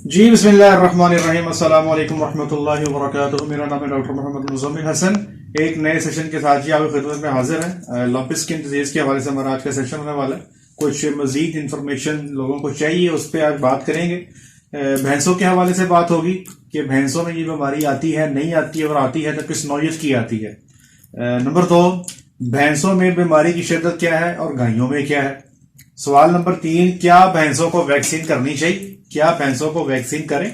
जी बिस्मिल्लाहिर्रहमानिर्रहीम अस्सलाम वालेकुम रहमतुल्लाहि व बरकातुहू। मेरा नाम है डॉक्टर मोहम्मद मुज़म्मिल हसन। एक नए सेशन के साथ ही आपकी खिदमत में हाजिर है। लंपी स्किन डिजीज के हवाले से हमारा आज का सेशन होने वाला है। कुछ मजीद इंफॉर्मेशन लोगों को चाहिए, उस पर आज बात करेंगे। भैंसों के हवाले से बात होगी कि भैंसों में ये बीमारी आती है, नहीं आती है, और आती है तो किस नौयत की आती है। नंबर 2, भैंसों में बीमारी की शिद्दत क्या है और गायों में क्या है। सवाल नंबर 3, क्या भैंसों को वैक्सीन करनी चाहिए, क्या भैंसों को वैक्सीन करें।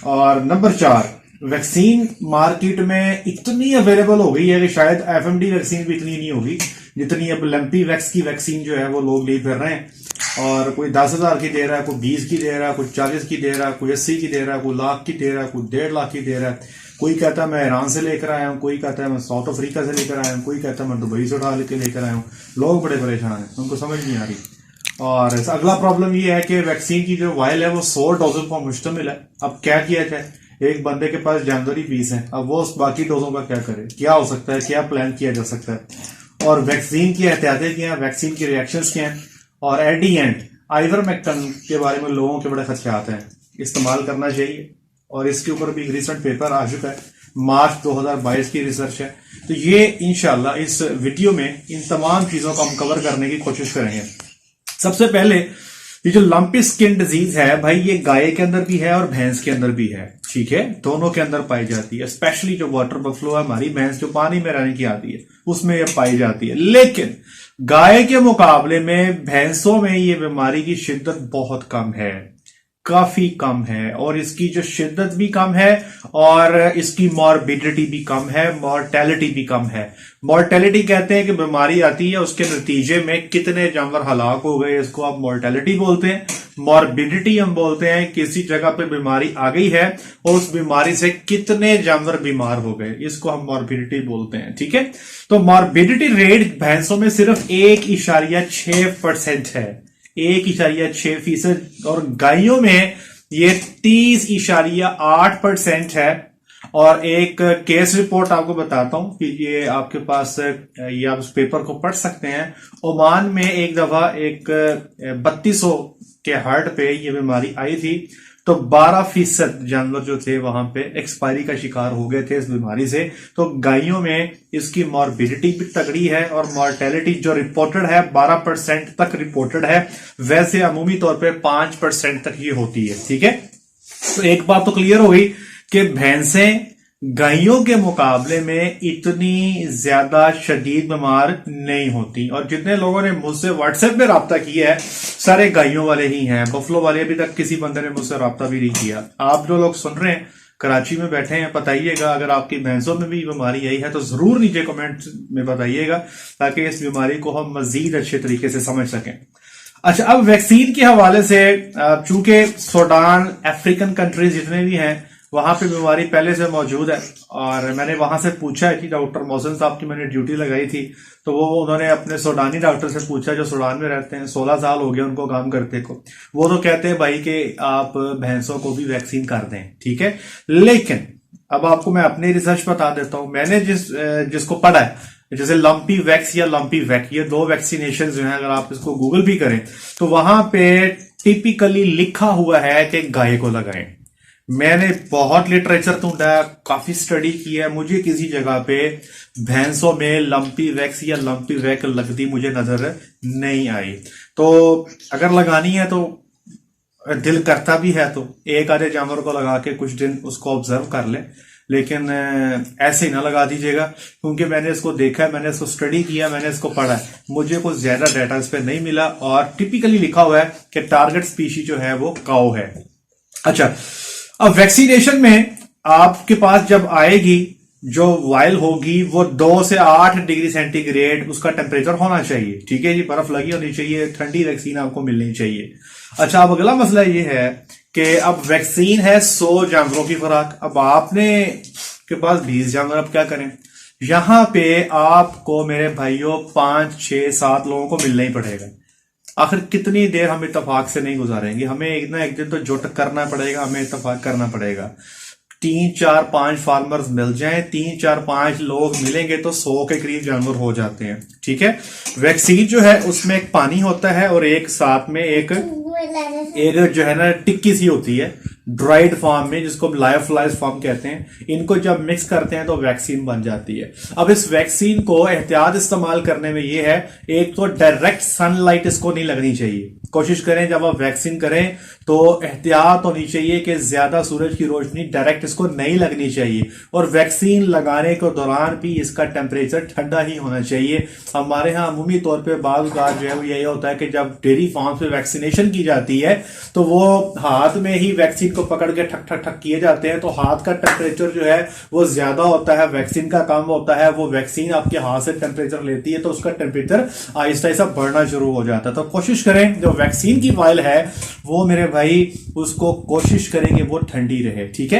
और नंबर 4, वैक्सीन मार्केट में इतनी अवेलेबल हो गई है कि शायद एफएमडी वैक्सीन भी इतनी नहीं होगी जितनी अब लंपी वैक्स की वैक्सीन जो है वो लोग ले फिर रहे हैं। और कोई 10,000 की दे रहा है, कोई 20 की दे रहा है, कोई 40 की दे रहा है, कोई 80 की दे रहा है, कोई लाख की दे रहा है, कोई 1.5 लाख की दे रहा है। कोई कहता है मैं ईरान से लेकर आया हूँ, कोई कहता है मैं साउथ अफ्रीका से लेकर आया हूँ, कोई कहता है मैं दुबई से उठा के लेकर आया हूँ। लोग बड़े परेशान हैं, उनको समझ नहीं आ रही। और अगला प्रॉब्लम ये है कि वैक्सीन की जो वायल है वो 100 डोजों पर मुश्तमिल है। अब क्या किया जाए, एक बंदे के पास जानवरी 20 है, अब वो बाकी डोजों का क्या करे, क्या हो सकता है, क्या प्लान किया जा सकता है। और वैक्सीन की एहतियातें क्या है, वैक्सीन की रिएक्शंस क्या हैं। और एट दी एंड आइवरमेक्टिन के बारे में लोगों के बड़े खदशात हैं, इस्तेमाल करना चाहिए। और इसके ऊपर भी एक रिसेंट पेपर आ चुका है, मार्च 2022 की रिसर्च है। तो ये इंशाल्लाह इस वीडियो में इन तमाम चीजों को हम कवर करने की कोशिश करेंगे। सबसे पहले ये जो लंपी स्किन डिजीज है भाई, ये गाय के अंदर भी है और भैंस के अंदर भी है, ठीक है, दोनों के अंदर पाई जाती है। स्पेशली जो वाटर बफलो है, हमारी भैंस जो पानी में रहने की आती है, उसमें ये पाई जाती है। लेकिन गाय के मुकाबले में भैंसों में ये बीमारी की शिद्दत बहुत कम है, काफी कम है। और इसकी जो शिद्दत भी कम है और इसकी मॉर्बिडिटी भी कम है, मॉर्टेलिटी भी कम है। मॉर्टेलिटी कहते हैं कि बीमारी आती है, उसके नतीजे में कितने जानवर हलाक हो गए, इसको आप मॉर्टेलिटी बोलते हैं। मॉर्बिडिटी हम बोलते हैं किसी जगह पे बीमारी आ गई है और उस बीमारी से कितने जानवर बीमार हो गए, इसको हम मॉर्बिडिटी बोलते हैं, ठीक है। तो मॉर्बिडिटी रेट भैंसों में सिर्फ 1.6% है, 1.6%। और गायों में ये 30.8% है। और एक केस रिपोर्ट आपको बताता हूं कि ये आपके पास, ये आप उस पेपर को पढ़ सकते हैं। ओमान में एक दफा एक 3200 के हार्ट पे ये बीमारी आई थी, तो 12% जानवर जो थे वहां पे एक्सपायरी का शिकार हो गए थे इस बीमारी से। तो गायों में इसकी मॉर्बिडिटी भी तगड़ी है और मॉर्टेलिटी जो रिपोर्टेड है 12% तक रिपोर्टेड है। वैसे अमूमी तौर पे 5% तक ये होती है, ठीक है। तो एक बात तो क्लियर हो गई कि भैंसें गायों के मुकाबले में इतनी ज्यादा शदीद बीमार नहीं होती। और जितने लोगों ने मुझसे व्हाट्सएप में राब्ता किया है सारे गायों वाले ही हैं, बफलो वाले अभी तक किसी बंदे ने मुझसे राब्ता भी नहीं किया। आप जो लोग सुन रहे हैं कराची में बैठे हैं, बताइएगा अगर आपकी भैंसों में भी बीमारी आई है तो जरूर नीचे कमेंट में बताइएगा, ताकि इस बीमारी को हम मजीद अच्छे तरीके से समझ सकें। अच्छा, अब वैक्सीन के हवाले से, चूंकि सूडान, अफ्रीकन कंट्रीज जितने भी हैं वहां पे बीमारी पहले से मौजूद है। और मैंने वहां से पूछा है कि डॉक्टर मोहसिन साहब की मैंने ड्यूटी लगाई थी, तो वो उन्होंने अपने सूडानी डॉक्टर से पूछा जो सूडान में रहते हैं, 16 साल हो गए उनको काम करते को। वो तो कहते हैं भाई कि आप भैंसों को भी वैक्सीन कर दें, ठीक है। लेकिन अब आपको मैं अपनी रिसर्च बता देता हूं। मैंने जिसको पढ़ा है, जैसे लंपी वैक्स या लंपी वैक, ये 2 वैक्सीनेशन जो है, अगर आप इसको गूगल भी करें तो वहां पे टिपिकली लिखा हुआ है कि गाय को लगाएं। मैंने बहुत लिटरेचर ढूंढा, काफी स्टडी की है, मुझे किसी जगह पे भैंसों में लंपी वैक्स या लंपी वैक लगती मुझे नजर नहीं आई। तो अगर लगानी है तो दिल करता भी है तो एक आधे जानवर को लगा के कुछ दिन उसको ऑब्जर्व कर ले, लेकिन ऐसे ही ना लगा दीजिएगा, क्योंकि मैंने इसको देखा है, मैंने इसको स्टडी किया, मैंने इसको पढ़ा है, मुझे कुछ ज्यादा डाटा इस पे नहीं मिला। और टिपिकली लिखा हुआ है कि टारगेट स्पीशी जो है वो काऊ है। अच्छा, अब वैक्सीनेशन में आपके पास जब आएगी जो वायल होगी वो 2 से 8 डिग्री सेंटीग्रेड उसका टेम्परेचर होना चाहिए, ठीक है जी, बर्फ लगी होनी चाहिए, ठंडी वैक्सीन आपको मिलनी चाहिए। अच्छा, अब अगला मसला ये है कि अब वैक्सीन है 100 जानवरों की खुराक, अब आपने के पास 20 जानवर, अब क्या करें। यहां पे आपको मेरे भाइयों 5, 6, 7 लोगों को मिलना ही पड़ेगा। आखिर कितनी देर हम इत्तेफाक से नहीं गुजारेंगे, हमें एक ना एक दिन तो जुट करना पड़ेगा, हमें इत्तेफाक करना पड़ेगा। 3, 4, 5 फार्मर्स मिल जाएं, 3, 4, 5 लोग मिलेंगे तो 100 के करीब जानवर हो जाते हैं, ठीक है। वैक्सीन जो है उसमें एक पानी होता है और एक साथ में एक जो है ना टिक्की सी होती है, ड्राइड फॉर्म में, जिसको हम लायोफिलाइज्ड फॉर्म कहते हैं, इनको जब मिक्स करते हैं तो वैक्सीन बन जाती है। अब इस वैक्सीन को एहतियात इस्तेमाल करने में ये है, एक तो डायरेक्ट सनलाइट इसको नहीं लगनी चाहिए। कोशिश करें जब आप वैक्सीन करें तो एहतियात होनी चाहिए कि ज्यादा सूरज की रोशनी डायरेक्ट इसको नहीं लगनी चाहिए, और वैक्सीन लगाने के दौरान भी इसका टेम्परेचर ठंडा ही होना चाहिए। हमारे यहाँ अमूमी तौर पे बाज़ बार जो है वो यही होता है कि जब डेयरी फार्म पे वैक्सीनेशन की जाती है तो वो हाथ में ही वैक्सीन को पकड़ के ठक ठक ठक किए जाते हैं, तो हाथ का टेम्परेचर जो है वो ज्यादा होता है, वैक्सीन का काम होता है, वो वैक्सीन आपके हाथ से टेम्परेचर लेती है तो उसका टेम्परेचर आहिस्ता आहिस्ता बढ़ना शुरू हो जाता है। तो कोशिश करें जो वैक्सीन की वायल है वो मेरे भाई उसको कोशिश करेंगे वो ठंडी रहे, ठीक है।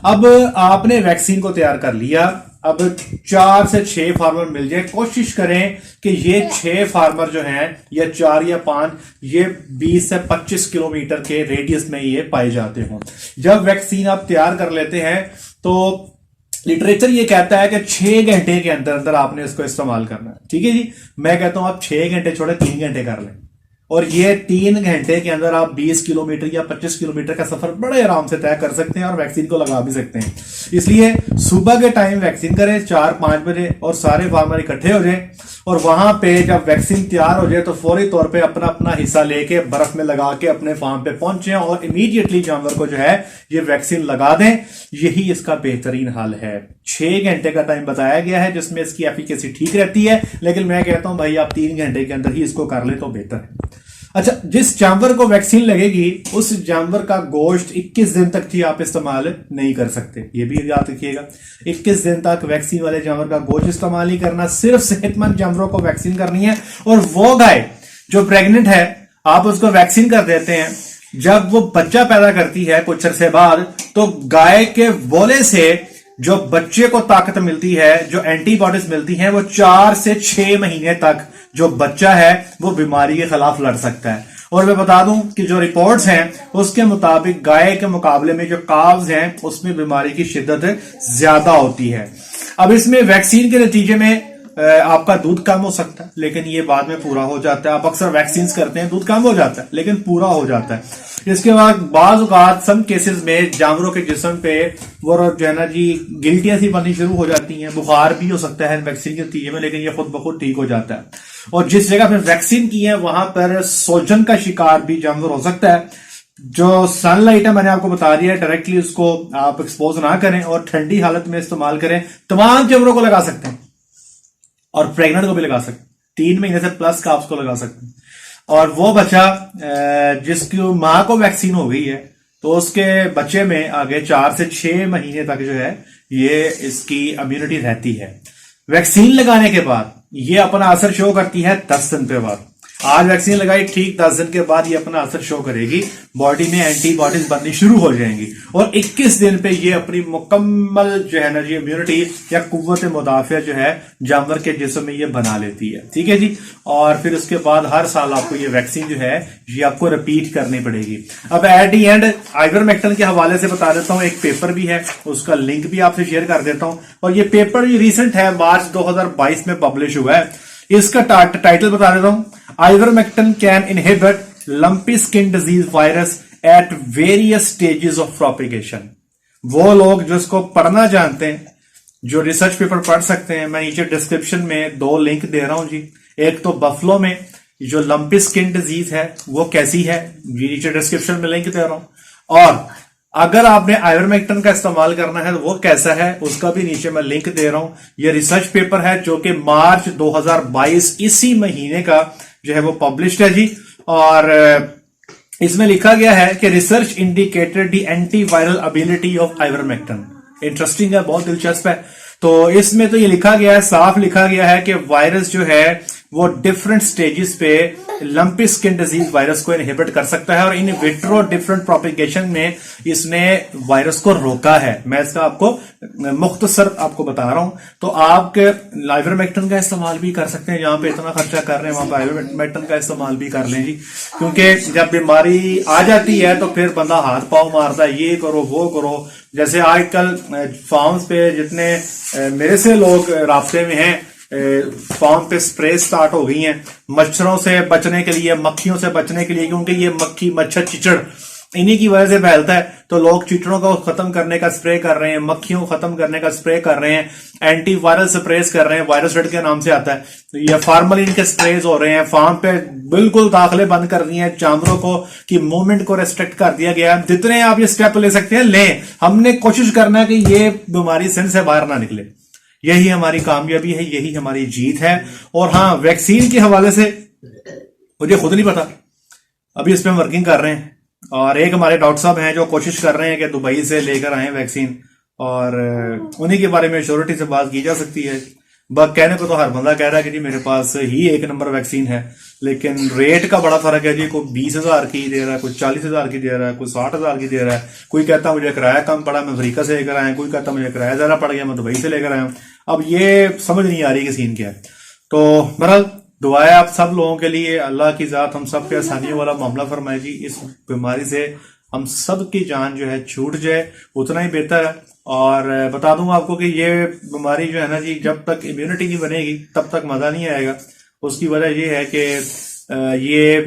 अब आपने वैक्सीन को तैयार कर लिया, अब 4 से 6 फार्मर मिल जाए, कोशिश करें कि ये 6 फार्मर जो हैं या 4 या 5 ये 20 से 25 किलोमीटर के रेडियस में ये पाए जाते हों। जब वैक्सीन आप तैयार कर लेते हैं तो लिटरेचर ये कहता है कि 6 घंटे के अंदर अंदर आपने इसको इस्तेमाल करना है, ठीक है जी। मैं कहता हूं आप 6 घंटे छोड़े 3 घंटे कर लें, और ये 3 घंटे के अंदर आप 20 किलोमीटर या 25 किलोमीटर का सफर बड़े आराम से तय कर सकते हैं और वैक्सीन को लगा भी सकते हैं। इसलिए सुबह के टाइम वैक्सीन करें 4-5 बजे, और सारे फार्मर इकट्ठे हो जाएं, और वहां पे जब वैक्सीन तैयार हो जाए तो फौरी तौर पे अपना अपना हिस्सा लेके बर्फ में लगा के अपने फार्म पे पहुंचे और इमीडिएटली जानवर को जो है ये वैक्सीन लगा दें। यही इसका बेहतरीन हल है। 6 घंटे का टाइम बताया गया है जिसमें इसकी एफिकेसी ठीक रहती है, लेकिन मैं कहता हूं भाई आप 3 घंटे के अंदर ही इसको कर ले तो बेहतर है। अच्छा, जिस जानवर को वैक्सीन लगेगी उस जानवर का गोश्त 21 दिन तक ही आप इस्तेमाल नहीं कर सकते, ये भी याद रखिएगा। 21 दिन तक वैक्सीन वाले जानवर का गोश्त इस्तेमाल नहीं करना, सिर्फ सेहतमंद जानवरों को वैक्सीन करनी है। और वो गाय जो प्रेग्नेंट है आप उसको वैक्सीन कर देते हैं, जब वो बच्चा पैदा करती है कुछ अरसे बाद तो गाय के बोले से जो बच्चे को ताकत मिलती है, जो एंटीबॉडीज मिलती हैं, वो 4 से 6 महीने तक जो बच्चा है वो बीमारी के खिलाफ लड़ सकता है। और मैं बता दूं कि जो रिपोर्ट्स हैं उसके मुताबिक गाय के मुकाबले में जो काव्स हैं उसमें बीमारी की शिद्दत ज्यादा होती है। अब इसमें वैक्सीन के नतीजे में आपका दूध कम हो सकता है, लेकिन ये बाद में पूरा हो जाता है। आप अक्सर वैक्सीन करते हैं दूध कम हो जाता है लेकिन पूरा हो जाता है। इसके बाद बाज़ औक़ात सम केसेस में जानवरों के जिस्म पे वो जो है ना जी गिल्टियां सी बननी शुरू हो जाती हैं, बुखार भी हो सकता है वैक्सीन के नतीजे में, लेकिन ये खुद ब खुद ठीक हो जाता है। और जिस जगह पे वैक्सीन की है वहां पर सोजन का शिकार भी जानवर हो सकता है। जो सनलाइट है मैंने आपको बता दिया है, डायरेक्टली उसको आप एक्सपोज ना करें और ठंडी हालत में इस्तेमाल करें। तमाम जानवरों को लगा सकते हैं और प्रेग्नेंट को भी लगा सकते हैं, 3 महीने से प्लस का उसको लगा सकते हैं। और वो बच्चा जिसकी मां को वैक्सीन हो गई है तो उसके बच्चे में आगे 4 से 6 महीने तक जो है ये इसकी इम्यूनिटी रहती है। वैक्सीन लगाने के बाद ये अपना असर शो करती है 10 दिन के बाद। आज वैक्सीन लगाई, ठीक 10 दिन के बाद ये अपना असर शो करेगी, बॉडी में एंटीबॉडीज बननी शुरू हो जाएंगी और 21 दिन पे ये अपनी मुकम्मल जो है ना जी इम्यूनिटी या कुव्वत मुदाफिया जो है जानवर के जिस्म में ये बना लेती है, ठीक है जी। और फिर उसके बाद हर साल आपको ये वैक्सीन जो है ये आपको रिपीट करनी पड़ेगी। अब एट दी एंड आइवरमेक्टिन के हवाले से बता देता हूं, एक पेपर भी है उसका लिंक भी आपसे शेयर कर देता हूं। और ये पेपर ये रिसेंट है, मार्च 2022 में पब्लिश हुआ है। इसका टाइटल बता देता हूं, ivermectin can inhibit lumpy skin disease virus at various stages of propagation. वो लोग जो इसको पढ़ना जानते हैं, जो रिसर्च पेपर पढ़ सकते हैं, मैं नीचे डिस्क्रिप्शन में 2 लिंक दे रहा हूं जी। एक तो बफलो में जो लंपी स्किन डिजीज है वो कैसी है, नीचे डिस्क्रिप्शन में लिंक दे रहा हूं। और अगर आपने आइवरमेक्टिन का इस्तेमाल करना है तो वो कैसा है उसका भी नीचे मैं लिंक दे रहा हूं। ये रिसर्च पेपर है जो कि मार्च 2022 इसी महीने का जो है वो पब्लिश्ड है जी। और इसमें लिखा गया है कि research indicated the antiviral ability of ivermectin. Interesting है, बहुत दिलचस्प है। तो इसमें तो ये लिखा गया है, साफ लिखा गया है कि वायरस जो है वो डिफरेंट स्टेजेस पे लंपी स्किन डिजीज वायरस को इनहिबिट कर सकता है और इन विट्रो डिफरेंट प्रोपिगेशन में इसने वायरस को रोका है। मैं इसका आपको मुख्तसर आपको बता रहा हूं। तो आप आइवरमेक्टिन का इस्तेमाल भी कर सकते हैं, जहां पे इतना खर्चा कर रहे हैं वहां पर आइवरमेक्टिन का इस्तेमाल भी कर लें जी। क्योंकि जब बीमारी आ जाती है तो फिर बंदा हाथ पांव मारता है, ये करो वो करो। जैसे आजकल फार्म्स पे जितने मेरे से लोग रास्ते में हैं, फार्म पे स्प्रे स्टार्ट हो गई हैं मच्छरों से बचने के लिए, मक्खियों से बचने के लिए, क्योंकि ये मक्खी मच्छर चिचड़ इन्हीं की वजह से फैलता है। तो लोग चींटियों को खत्म करने का स्प्रे कर रहे हैं, मक्खियों को खत्म करने का स्प्रे कर रहे हैं, एंटी वायरल स्प्रेस कर रहे हैं, वायरस रेड के नाम से आता है। तो ये फार्मलिन के स्प्रेज हो रहे हैं, फार्म पे बिल्कुल दाखिले बंद कर दिए हैं, जानवरों को की मूवमेंट को रेस्ट्रिक्ट कर दिया गया है। जितने आप ये स्टेप ले सकते हैं लें, हमने कोशिश करना है कि ये बीमारी सिंध से बाहर ना निकले। यही हमारी कामयाबी है, यही हमारी जीत है। और हाँ, वैक्सीन के हवाले से मुझे खुद नहीं पता, अभी इस पर हम वर्किंग कर रहे हैं। और एक हमारे डॉक्टर साहब हैं जो कोशिश कर रहे हैं कि दुबई से लेकर आए वैक्सीन, और उन्हीं के बारे में श्योरिटी से बात की जा सकती है। कहने को तो हर बंदा कह रहा है कि जी मेरे पास ही एक नंबर वैक्सीन है, लेकिन रेट का बड़ा फर्क है जी। कोई 20,000 की दे रहा है, कोई 40,000 की दे रहा है, कोई 60,000 की दे रहा है। कोई कहता मुझे किराया कम पड़ा, मैं अफ्रीका से लेकर आया, कोई कहता मुझे किराया ज्यादा पड़ गया, मैं दुबई से लेकर आया हूं। अब ये समझ नहीं आ रही कि सीन क्या है। तो बहरहाल दुआएं आप सब लोगों के लिए, अल्लाह की जात हम सब पे आसानियों वाला मामला फरमाए जी। इस बीमारी से हम सब की जान जो है छूट जाए, उतना ही बेहतर है। और बता दूंगा आपको कि ये बीमारी जो है ना जी, जब तक इम्यूनिटी नहीं बनेगी तब तक मजा नहीं आएगा। उसकी वजह ये है कि ये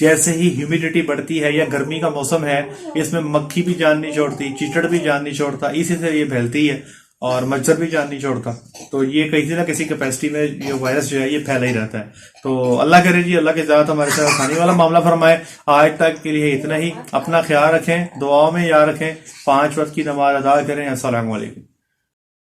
जैसे ही ह्यूमिडिटी बढ़ती है या गर्मी का मौसम है, इसमें मक्खी भी जान नहीं छोड़ती, चीचड़ भी जान नहीं छोड़ता, इसी से ये फैलती है, और मच्छर भी जान नहीं छोड़ता। तो ये किसी ना किसी कैपेसिटी में ये वायरस जो है ये फैला ही रहता है। तो अल्लाह करे जी, अल्लाह के साथ हमारे साथ आसानी वाला मामला फरमाए। आज तक के लिए इतना ही। अपना ख्याल रखें, दुआओं में याद रखें, 5 वक्त की नमाज अदा करें। अस्सलाम वालेकुम।